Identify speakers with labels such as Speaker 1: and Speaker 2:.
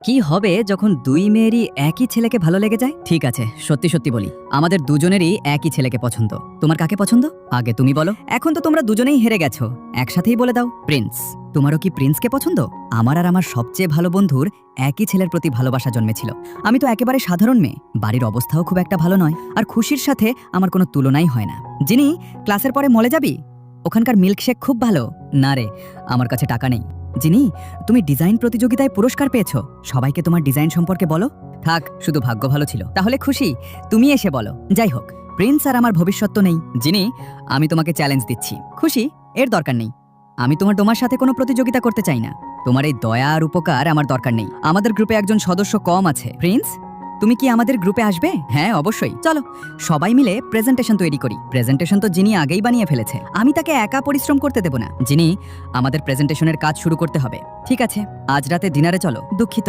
Speaker 1: কি হবে যখন দুই মেয়েরই একই ছেলেকে ভালো লেগে যায়? ঠিক আছে, সত্যি সত্যি বলি, আমাদের দুজনেরই একই ছেলেকে পছন্দ। তোমার কাকে পছন্দ? আগে তুমি বলো। এখন তো তোমরা দুজনেই হেরে গেছো, একসাথেই বলে দাও। প্রিন্স। তোমারও কি প্রিন্সকে পছন্দ? আমার আর আমার সবচেয়ে ভালো বন্ধুর একই ছেলের প্রতি ভালোবাসা জন্মেছিল। আমি তো একেবারে সাধারণ মেয়ে, বাড়ির অবস্থাও খুব একটা ভালো নয়, আর খুশির সাথে আমার কোনো তুলনাই হয় না। যিনি ক্লাসের পরে মলে যাবি, ওখানকার মিল্কশেক খুব ভালো। না রে, আমার কাছে টাকা নেই। যিনি, তুমি ডিজাইন প্রতিযোগিতায় পুরস্কার পেয়েছো, সবাইকে তোমার ডিজাইন সম্পর্কে বলো। থাক, শুধু ভাগ্য ভালো ছিল, তাহলে খুশি। তুমি এসে বলো। যাই হোক, প্রিন্স আর আমার ভবিষ্যৎ তো নেই। যিনি, আমি তোমাকে চ্যালেঞ্জ দিচ্ছি। খুশি, এর দরকার নেই। আমি তোমার সাথে কোনো প্রতিযোগিতা করতে চাই না। তোমার এই দয়া আর উপকার আমার দরকার নেই। আমাদের গ্রুপে একজন সদস্য কম আছে। প্রিন্স, তুমি কি আমাদের গ্রুপে আসবে? হ্যাঁ, অবশ্যই। চলো সবাই মিলে প্রেজেন্টেশন তৈরি করি। প্রেজেন্টেশন তো যিনি আগেই বানিয়ে ফেলেছে, আমি তাকে একা পরিশ্রম করতে দেব না। যিনি, আমাদের প্রেজেন্টেশনের কাজ শুরু করতে হবে। ঠিক আছে, আজ রাতে ডিনারে চলো। দুঃখিত,